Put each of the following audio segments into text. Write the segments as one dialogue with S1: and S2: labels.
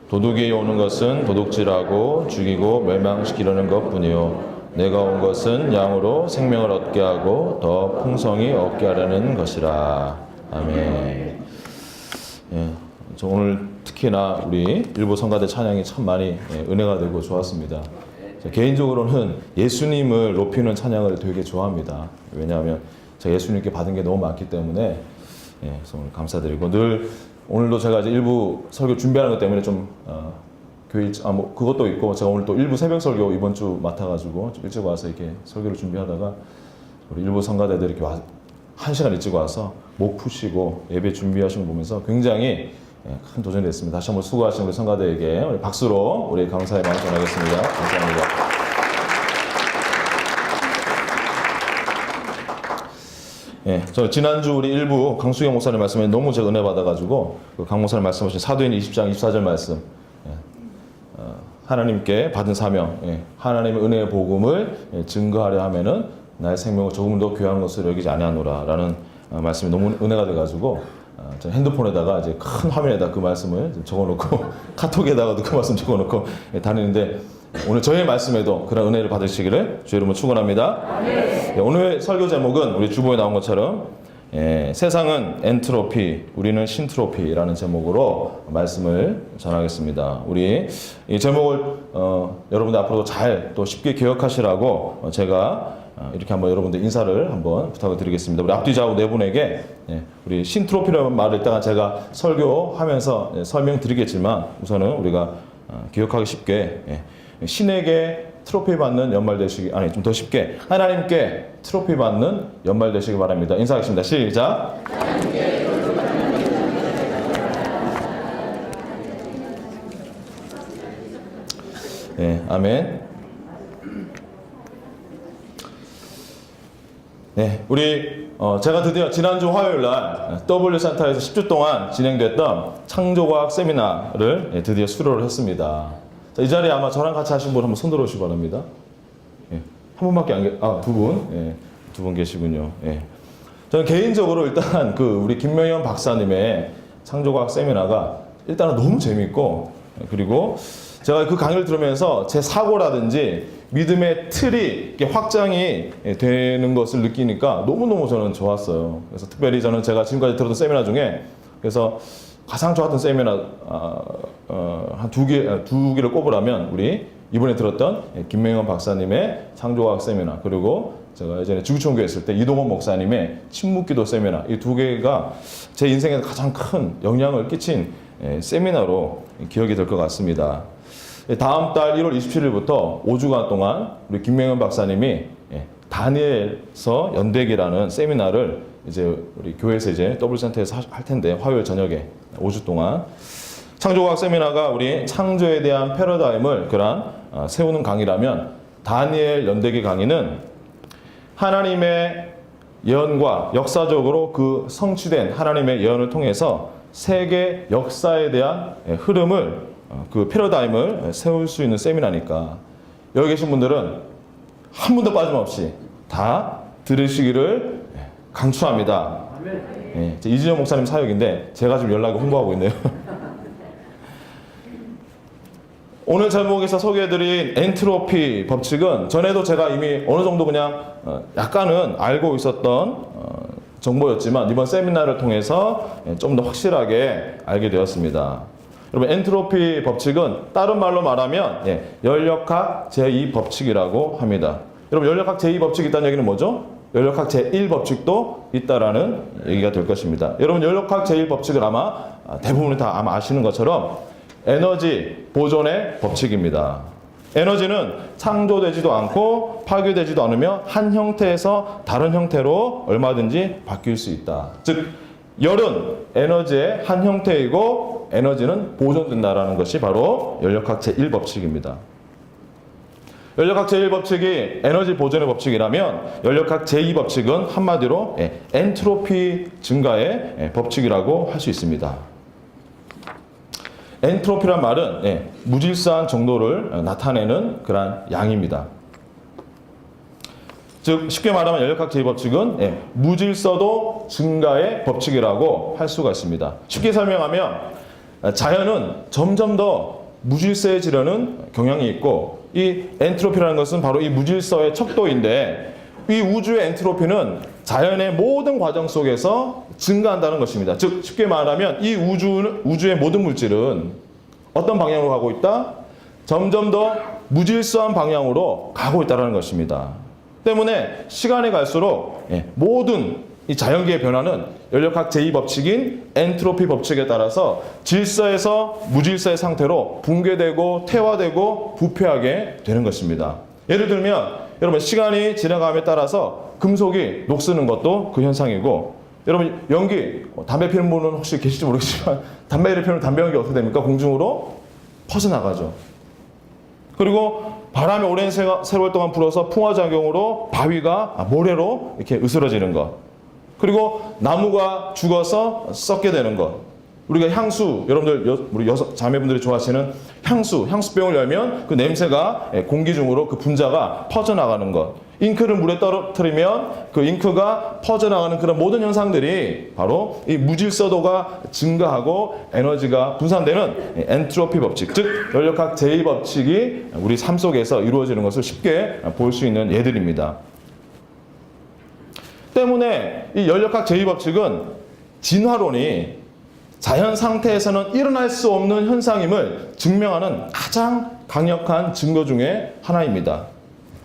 S1: 도둑이 오는 것은 도둑질하고 죽이고 멸망시키려는 것뿐이요 내가 온 것은 양으로 생명을 얻게 하고 더 풍성히 얻게 하려는 것이라. 아멘. 예, 저 오늘 특히나 우리 일부 성가대 찬양이 참 많이 은혜가 되고 좋았습니다. 개인적으로는 예수님을 높이는 찬양을 되게 좋아합니다. 왜냐하면 제가 예수님께 받은 게 너무 많기 때문에 오늘 감사드리고 늘 오늘도 제가 이제 일부 설교 준비하는 것 때문에 좀 교회 그것도 있고 제가 오늘 또 일부 새벽 설교 이번 주 맡아가지고 좀 일찍 와서 이렇게 설교를 준비하다가 우리 일부 성가대들이 이렇게 한 시간 일찍 와서 목 푸시고 예배 준비하시는 거 보면서 굉장히 큰 도전이 됐습니다. 다시 한번 수고하신 우리 성가대에게 우리 박수로 우리 감사의 마음 전하겠습니다. 감사합니다. 저 지난주 우리 일부 강수경 목사님 말씀에 너무 제가 은혜 받아가지고 그 강 목사님 말씀하신 사도행 20장 24절 말씀 하나님께 받은 사명, 하나님의 은혜의 복음을 증거하려 하면은 나의 생명을 조금 더 귀한 것으로 여기지 아니하노라라는 말씀이 너무 은혜가 돼가지고 저 핸드폰에다가 이제 큰 화면에다 그 말씀을 적어놓고 카톡에다가도 그 말씀 적어놓고 다니는데 오늘 저의 말씀에도 그런 은혜를 받으시기를 주의 이름으로 축원합니다. 오늘 설교 제목은 우리 주보에 나온 것처럼 세상은 엔트로피, 우리는 신트로피라는 제목으로 말씀을 전하겠습니다. 우리 이 제목을 여러분들 앞으로도 잘 또 쉽게 기억하시라고 제가 이렇게 한번 여러분들 인사를 한번 부탁을 드리겠습니다. 우리 앞뒤 좌우 네 분에게 우리 신트로피라는 말을 일단 제가 설교하면서 설명드리겠지만 우선은 우리가 기억하기 쉽게 신에게 트로피 받는 연말 되시기 좀 더 쉽게 하나님께 트로피 받는 연말 되시기 바랍니다. 인사하겠습니다. 시작. 아멘. 우리 제가 드디어 지난주 화요일 날 W센터에서 10주 동안 진행됐던 창조과학 세미나를 드디어 수료를 했습니다. 자, 이 자리에 아마 저랑 같이 하신 분 한번 손 들어주시기 바랍니다. 한 분밖에 안 두 분. 두 분 계시군요. 저는 개인적으로 일단 우리 김명현 박사님의 창조과학 세미나가 일단은 너무 재밌고 그리고 제가 그 강의를 들으면서 제 사고라든지 믿음의 틀이 이렇게 확장이 되는 것을 느끼니까 너무너무 저는 좋았어요. 그래서 특별히 저는 제가 지금까지 들었던 세미나 중에 그래서 가장 좋았던 세미나 한 두 개를 꼽으라면 우리 이번에 들었던 김명현 박사님의 창조과학 세미나 그리고 제가 예전에 지구촌교회 있을 때 이동원 목사님의 침묵기도 세미나 이 두 개가 제 인생에 가장 큰 영향을 끼친 세미나로 기억이 될 것 같습니다. 다음 달 1월 27일부터 5주간 동안 우리 김명현 박사님이 다니엘서 연대기라는 세미나를 이제 우리 교회에서 이제 W센터에서 할 텐데 화요일 저녁에 5주 동안 창조과학 세미나가 우리 창조에 대한 패러다임을 세우는 강의라면 다니엘 연대기 강의는 하나님의 예언과 역사적으로 그 성취된 하나님의 예언을 통해서 세계 역사에 대한 흐름을 그 패러다임을 세울 수 있는 세미나니까 여기 계신 분들은 한 분도 빠짐없이 다 들으시기를 강추합니다. 이진영 목사님 사역인데 제가 지금 연락을 홍보하고 있네요. 오늘 제목에서 소개해드린 엔트로피 법칙은 전에도 제가 이미 어느 정도 그냥 약간은 알고 있었던 정보였지만 이번 세미나를 통해서 좀 더 확실하게 알게 되었습니다. 여러분 엔트로피 법칙은 다른 말로 말하면 연력학 제2법칙이라고 합니다. 여러분 연력학 제2법칙이 있다는 얘기는 뭐죠? 연력학 제1법칙도 있다라는 얘기가 될 것입니다. 여러분 연력학 제1법칙을 아마 대부분이 다 아마 아시는 것처럼 에너지 보존의 법칙입니다. 에너지는 창조되지도 않고 파괴되지도 않으며 한 형태에서 다른 형태로 얼마든지 바뀔 수 있다. 즉 열은 에너지의 한 형태이고 에너지는 보존된다라는 것이 바로 연력학 제1법칙입니다. 연력학 제1법칙이 에너지 보존의 법칙이라면 연력학 제2법칙은 한마디로 엔트로피 증가의 법칙이라고 할 수 있습니다. 엔트로피란 말은 무질서한 정도를 나타내는 그러한 양입니다. 즉 쉽게 말하면 연력학 제2법칙은 무질서도 증가의 법칙이라고 할 수가 있습니다. 쉽게 설명하면 자연은 점점 더 무질서해지려는 경향이 있고, 이 엔트로피라는 것은 바로 이 무질서의 척도인데, 이 우주의 엔트로피는 자연의 모든 과정 속에서 증가한다는 것입니다. 즉 쉽게 말하면 이 우주의 모든 물질은 어떤 방향으로 가고 있다? 점점 더 무질서한 방향으로 가고 있다는 것입니다. 때문에 시간이 갈수록 모든 이 자연계의 변화는 연력학 제2법칙인 엔트로피 법칙에 따라서 질서에서 무질서의 상태로 붕괴되고 퇴화되고 부패하게 되는 것입니다. 예를 들면 여러분, 시간이 지나감에 따라서 금속이 녹쓰는 것도 그 현상이고, 여러분 연기, 담배 피우는 분은 혹시 계실지 모르겠지만 담배를 피우면 담배 연기 어떻게 됩니까? 공중으로 퍼져나가죠. 그리고 바람이 오랜 세월 동안 불어서 풍화작용으로 바위가 모래로 이렇게 으스러지는 것. 그리고 나무가 죽어서 썩게 되는 것. 우리가 향수, 여러분들 우리 자매분들이 좋아하시는 향수병을 열면 그 냄새가 공기 중으로 그 분자가 퍼져나가는 것. 잉크를 물에 떨어뜨리면 그 잉크가 퍼져나가는 그런 모든 현상들이 바로 이 무질서도가 증가하고 에너지가 분산되는 엔트로피 법칙, 즉 연력학 제2법칙이 우리 삶 속에서 이루어지는 것을 쉽게 볼 수 있는 예들입니다. 때문에 이 연력학 제2법칙은 진화론이 자연 상태에서는 일어날 수 없는 현상임을 증명하는 가장 강력한 증거 중에 하나입니다.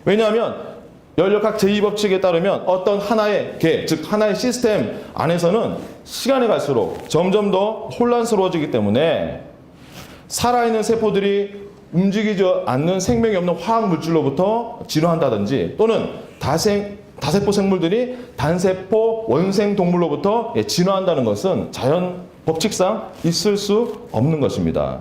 S1: 왜냐하면 연력학 제2법칙에 따르면 어떤 하나의 계, 즉 하나의 시스템 안에서는 시간이 갈수록 점점 더 혼란스러워지기 때문에 살아있는 세포들이 움직이지 않는 생명이 없는 화학 물질로부터 진화한다든지, 또는 다세포 생물들이 단세포 원생 동물로부터 진화한다는 것은 자연 법칙상 있을 수 없는 것입니다.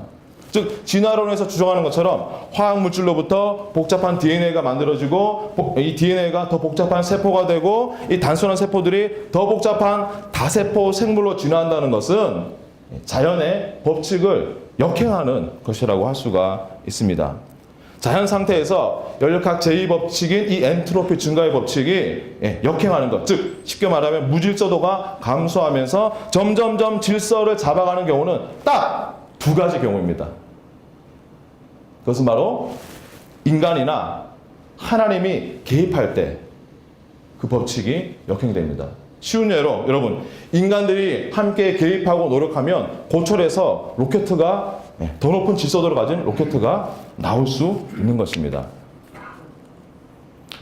S1: 즉 진화론에서 주장하는 것처럼 화학 물질로부터 복잡한 DNA가 만들어지고, 이 DNA가 더 복잡한 세포가 되고, 이 단순한 세포들이 더 복잡한 다세포 생물로 진화한다는 것은 자연의 법칙을 역행하는 것이라고 할 수가 있습니다. 자연 상태에서 연력학 제2법칙인 이 엔트로피 증가의 법칙이 역행하는 것, 즉 쉽게 말하면 무질서도가 감소하면서 점점점 질서를 잡아가는 경우는 딱 두 가지 경우입니다. 그것은 바로 인간이나 하나님이 개입할 때 그 법칙이 역행됩니다. 쉬운 예로, 여러분, 인간들이 함께 개입하고 노력하면 고철에서 로켓가, 더 높은 질서도를 가진 로켓가 나올 수 있는 것입니다.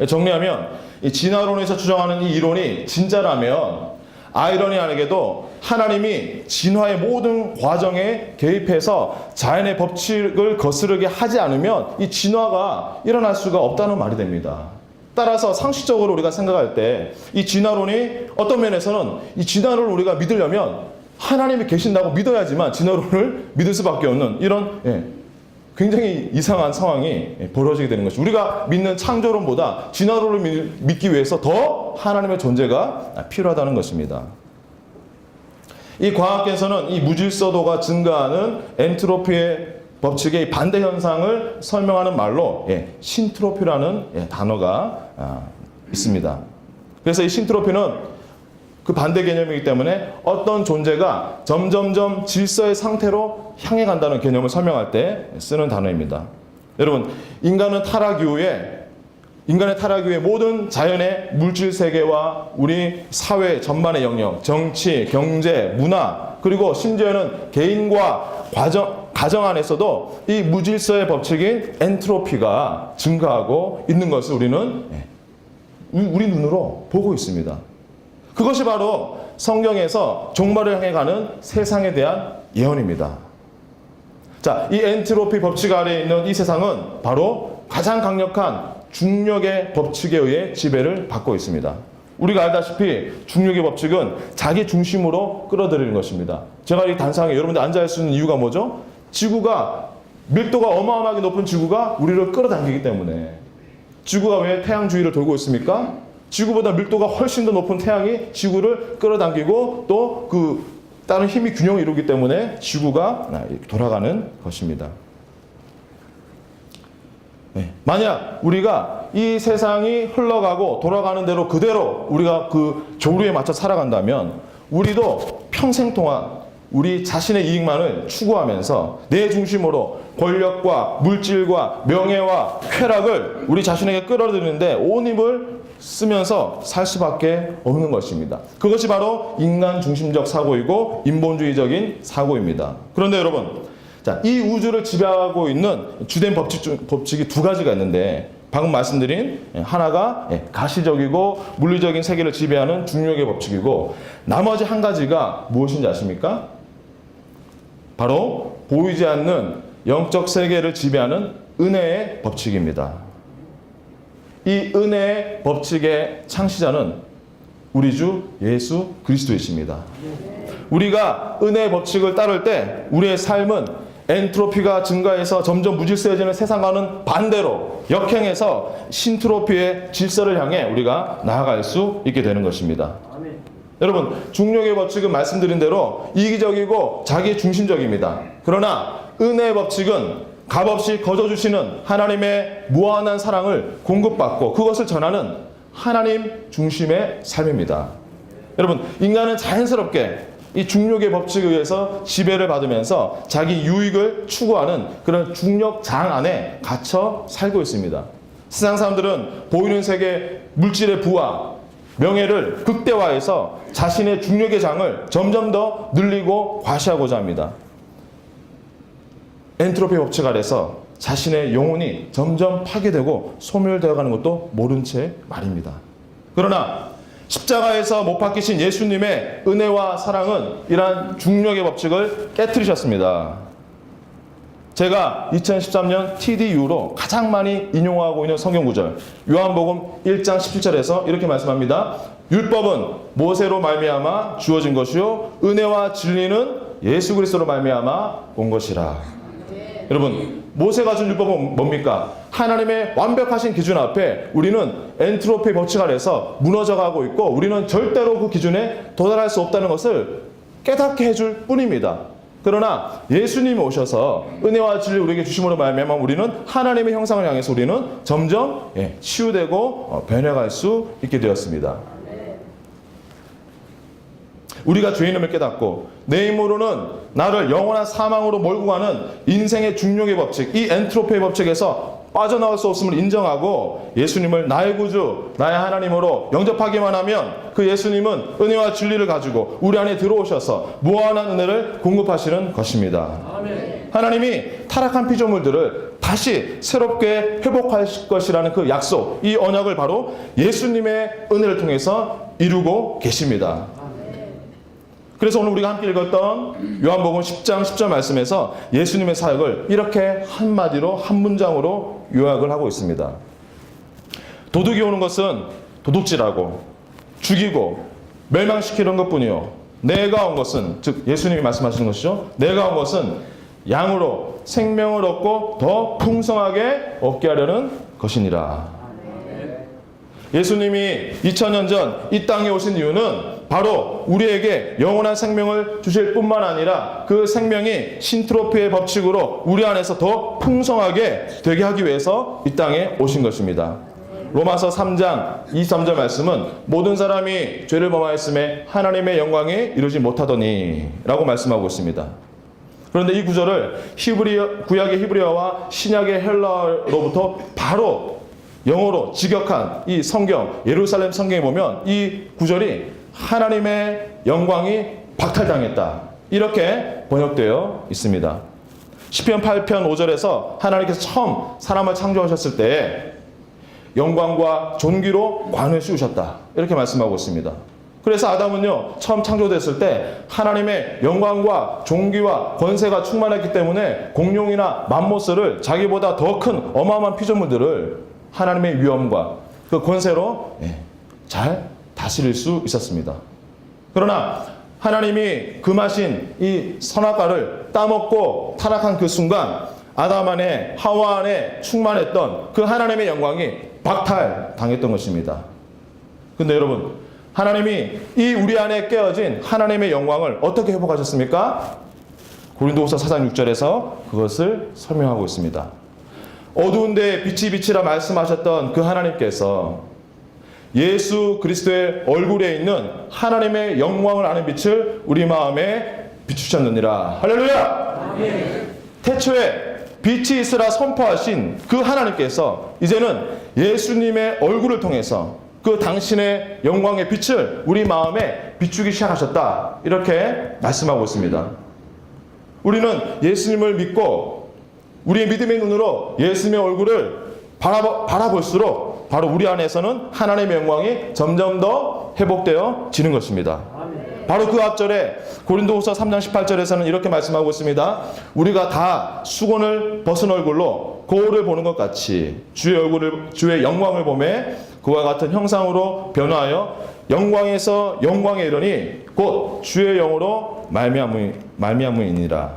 S1: 정리하면 이 진화론에서 주장하는 이 이론이 진짜라면 아이러니하게도 하나님이 진화의 모든 과정에 개입해서 자연의 법칙을 거스르게 하지 않으면 이 진화가 일어날 수가 없다는 말이 됩니다. 따라서 상식적으로 우리가 생각할 때 이 진화론이 어떤 면에서는 이 진화론을 우리가 믿으려면 하나님이 계신다고 믿어야지만 진화론을 믿을 수밖에 없는 이런 굉장히 이상한 상황이 벌어지게 되는 것이죠. 우리가 믿는 창조론보다 진화론을 믿기 위해서 더 하나님의 존재가 필요하다는 것입니다. 이 과학계에서는 이 무질서도가 증가하는 엔트로피의 법칙의 반대 현상을 설명하는 말로 신트로피라는 단어가 있습니다. 그래서 이 신트로피는 그 반대 개념이기 때문에 어떤 존재가 점점점 질서의 상태로 향해 간다는 개념을 설명할 때 쓰는 단어입니다. 여러분, 인간의 타락 이후에 모든 자연의 물질 세계와 우리 사회 전반의 영역, 정치, 경제, 문화, 그리고 심지어는 개인과 가정 안에서도 이 무질서의 법칙인 엔트로피가 증가하고 있는 것을 우리는 우리 눈으로 보고 있습니다. 그것이 바로 성경에서 종말을 향해 가는 세상에 대한 예언입니다. 자, 이 엔트로피 법칙 아래에 있는 이 세상은 바로 가장 강력한 중력의 법칙에 의해 지배를 받고 있습니다. 우리가 알다시피 중력의 법칙은 자기 중심으로 끌어들이는 것입니다. 제가 이 단상에 여러분들 앉아 있을 수 있는 이유가 뭐죠? 지구가, 밀도가 어마어마하게 높은 지구가 우리를 끌어당기기 때문에. 지구가 왜 태양 주위를 돌고 있습니까? 지구보다 밀도가 훨씬 더 높은 태양이 지구를 끌어당기고 또 그 다른 힘이 균형을 이루기 때문에 지구가 돌아가는 것입니다. 만약 우리가 이 세상이 흘러가고 돌아가는 대로 그대로 우리가 그 조류에 맞춰 살아간다면 우리도 평생 동안 우리 자신의 이익만을 추구하면서 내 중심으로 권력과 물질과 명예와 쾌락을 우리 자신에게 끌어들이는데 온 힘을 쓰면서 살 수밖에 없는 것입니다. 그것이 바로 인간 중심적 사고이고 인본주의적인 사고입니다. 그런데 여러분, 자, 이 우주를 지배하고 있는 주된 법칙이 두 가지가 있는데 방금 말씀드린 하나가 가시적이고 물리적인 세계를 지배하는 중력의 법칙이고 나머지 한 가지가 무엇인지 아십니까? 바로 보이지 않는 영적 세계를 지배하는 은혜의 법칙입니다. 이 은혜의 법칙의 창시자는 우리 주 예수 그리스도이십니다. 우리가 은혜의 법칙을 따를 때 우리의 삶은 엔트로피가 증가해서 점점 무질서해지는 세상과는 반대로 역행해서 신트로피의 질서를 향해 우리가 나아갈 수 있게 되는 것입니다. 아멘. 여러분, 중력의 법칙은 말씀드린 대로 이기적이고 자기 중심적입니다. 그러나 은혜의 법칙은 값없이 거저주시는 하나님의 무한한 사랑을 공급받고 그것을 전하는 하나님 중심의 삶입니다. 여러분, 인간은 자연스럽게 이 중력의 법칙에 의해서 지배를 받으면서 자기 유익을 추구하는 그런 중력장 안에 갇혀 살고 있습니다. 세상 사람들은 보이는 세계 물질의 부와 명예를 극대화해서 자신의 중력의 장을 점점 더 늘리고 과시하고자 합니다. 엔트로피 법칙 아래서 자신의 영혼이 점점 파괴되고 소멸되어가는 것도 모른 채 말입니다. 그러나 십자가에서 못 박히신 예수님의 은혜와 사랑은 이러한 중력의 법칙을 깨트리셨습니다. 제가 2013년 TD 이후로 가장 많이 인용하고 있는 성경구절 요한복음 1장 17절에서 이렇게 말씀합니다. 율법은 모세로 말미암아 주어진 것이요 은혜와 진리는 예수 그리스도로 말미암아 온 것이라. 여러분, 모세가 준 율법은 뭡니까? 하나님의 완벽하신 기준 앞에 우리는 엔트로피 법칙 아래서 무너져가고 있고 우리는 절대로 그 기준에 도달할 수 없다는 것을 깨닫게 해줄 뿐입니다. 그러나 예수님이 오셔서 은혜와 진리를 우리에게 주심으로 말미암아 우리는 하나님의 형상을 향해서 우리는 점점 치유되고 변해갈 수 있게 되었습니다. 우리가 죄인임을 깨닫고 내 힘으로는 나를 영원한 사망으로 몰고 가는 인생의 중력의 법칙, 이 엔트로피의 법칙에서 빠져나올 수 없음을 인정하고 예수님을 나의 구주, 나의 하나님으로 영접하기만 하면 그 예수님은 은혜와 진리를 가지고 우리 안에 들어오셔서 무한한 은혜를 공급하시는 것입니다. 아멘. 하나님이 타락한 피조물들을 다시 새롭게 회복하실 것이라는 그 약속, 이 언약을 바로 예수님의 은혜를 통해서 이루고 계십니다. 그래서 오늘 우리가 함께 읽었던 요한복음 10장 10절 말씀에서 예수님의 사역을 이렇게 한마디로 한 문장으로 요약을 하고 있습니다. 도둑이 오는 것은 도둑질하고 죽이고 멸망시키는 것뿐이요 내가 온 것은, 즉 예수님이 말씀하시는 것이죠. 내가 온 것은 양으로 생명을 얻고 더 풍성하게 얻게 하려는 것이니라. 예수님이 2000년 전 이 땅에 오신 이유는 바로 우리에게 영원한 생명을 주실 뿐만 아니라 그 생명이 신트로피의 법칙으로 우리 안에서 더 풍성하게 되게 하기 위해서 이 땅에 오신 것입니다. 로마서 3장 23절 말씀은 모든 사람이 죄를 범하였음에 하나님의 영광이 이루지 못하더니 라고 말씀하고 있습니다. 그런데 이 구절을 구약의 히브리어와 신약의 헬라어로부터 바로 영어로 직역한 이 성경, 예루살렘 성경에 보면 이 구절이 하나님의 영광이 박탈당했다, 이렇게 번역되어 있습니다. 시편 8편 5절에서 하나님께서 처음 사람을 창조하셨을 때 영광과 존귀로 관을 씌우셨다, 이렇게 말씀하고 있습니다. 그래서 아담은요, 처음 창조됐을 때 하나님의 영광과 존귀와 권세가 충만했기 때문에 공룡이나 맘모스를, 자기보다 더 큰 어마어마한 피조물들을 하나님의 위엄과 그 권세로 잘 다스릴 수 있었습니다. 그러나 하나님이 금하신 이 선악과를 따먹고 타락한 그 순간 아담 안에, 하와 안에 충만했던 그 하나님의 영광이 박탈당했던 것입니다. 근데 여러분, 하나님이 이 우리 안에 깨어진 하나님의 영광을 어떻게 회복하셨습니까? 고린도후서 4장 6절에서 그것을 설명하고 있습니다. 어두운 데에 빛이 비치라 말씀하셨던 그 하나님께서 예수 그리스도의 얼굴에 있는 하나님의 영광을 아는 빛을 우리 마음에 비추셨느니라. 할렐루야. 태초에 빛이 있으라 선포하신 그 하나님께서 이제는 예수님의 얼굴을 통해서 그 당신의 영광의 빛을 우리 마음에 비추기 시작하셨다. 이렇게 말씀하고 있습니다. 우리는 예수님을 믿고 우리의 믿음의 눈으로 예수님의 얼굴을 바라볼수록 바로 우리 안에서는 하나님의 영광이 점점 더 회복되어지는 것입니다. 바로 그 앞절에 고린도후서 3장 18절에서는 이렇게 말씀하고 있습니다. 우리가 다 수건을 벗은 얼굴로 거울을 보는 것 같이 주의 영광을 보매 그와 같은 형상으로 변화하여 영광에서 영광에 이르니 곧 주의 영으로 말미암음이니라.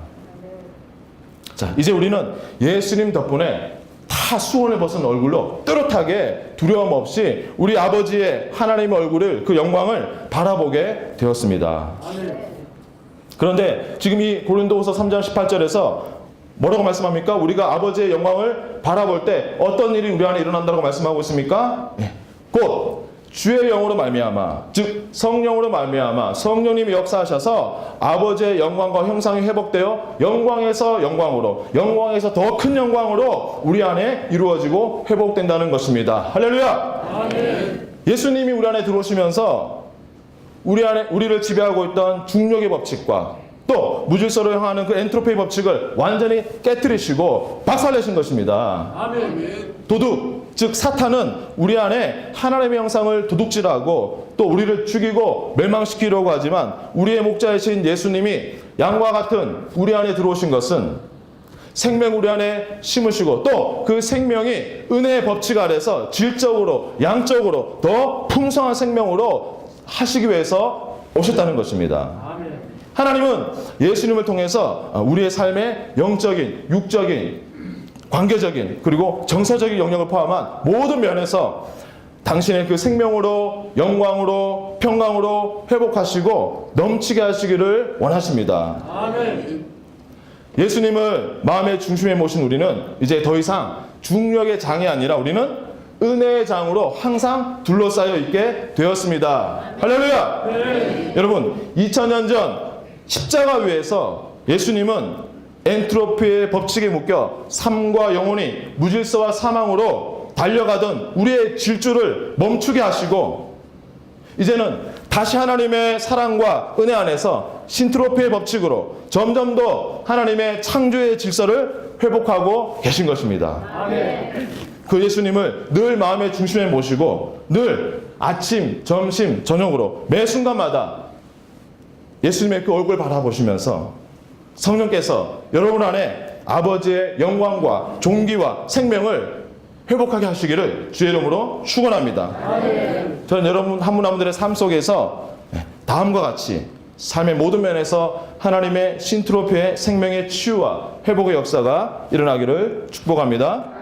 S1: 자, 이제 우리는 예수님 덕분에 다 수건을 벗은 얼굴로 뚜렷하게 두려움 없이 우리 아버지의 하나님의 얼굴을 그 영광을 바라보게 되었습니다. 그런데 지금 이 고린도후서 3장 18절에서 뭐라고 말씀합니까? 우리가 아버지의 영광을 바라볼 때 어떤 일이 우리 안에 일어난다고 말씀하고 있습니까? 곧 주의 영으로 말미암아, 즉 성령으로 말미암아 성령님이 역사하셔서 아버지의 영광과 형상이 회복되어 영광에서 영광으로, 영광에서 더 큰 영광으로 우리 안에 이루어지고 회복된다는 것입니다. 할렐루야. 아멘. 예수님이 우리 안에 들어오시면서 우리를 지배하고 있던 중력의 법칙과 또 무질서로 향하는 그 엔트로피의 법칙을 완전히 깨뜨리시고 박살내신 것입니다. 아멘. 도둑, 즉 사탄은 우리 안에 하나님의 형상을 도둑질하고 또 우리를 죽이고 멸망시키려고 하지만 우리의 목자이신 예수님이 양과 같은 우리 안에 들어오신 것은 생명 우리 안에 심으시고 또 그 생명이 은혜의 법칙 아래서 질적으로 양적으로 더 풍성한 생명으로 하시기 위해서 오셨다는 것입니다. 하나님은 예수님을 통해서 우리의 삶의 영적인, 육적인, 관계적인 그리고 정서적인 영역을 포함한 모든 면에서 당신의 그 생명으로 영광으로 평강으로 회복하시고 넘치게 하시기를 원하십니다. 아멘. 예수님을 마음의 중심에 모신 우리는 이제 더 이상 중력의 장이 아니라 우리는 은혜의 장으로 항상 둘러싸여 있게 되었습니다. 할렐루야. 네. 여러분 2000년 전 십자가 위에서 예수님은 엔트로피의 법칙에 묶여 삶과 영혼이 무질서와 사망으로 달려가던 우리의 질주를 멈추게 하시고 이제는 다시 하나님의 사랑과 은혜 안에서 신트로피의 법칙으로 점점 더 하나님의 창조의 질서를 회복하고 계신 것입니다. 아멘. 그 예수님을 늘 마음의 중심에 모시고 늘 아침, 점심, 저녁으로 매 순간마다 예수님의 그 얼굴을 바라보시면서 성령께서 여러분 안에 아버지의 영광과 존귀와 생명을 회복하게 하시기를 주의 이름으로 축원합니다. 저는 여러분 한 분 한 분들의 삶 속에서 다음과 같이 삶의 모든 면에서 하나님의 신트로피의 생명의 치유와 회복의 역사가 일어나기를 축복합니다.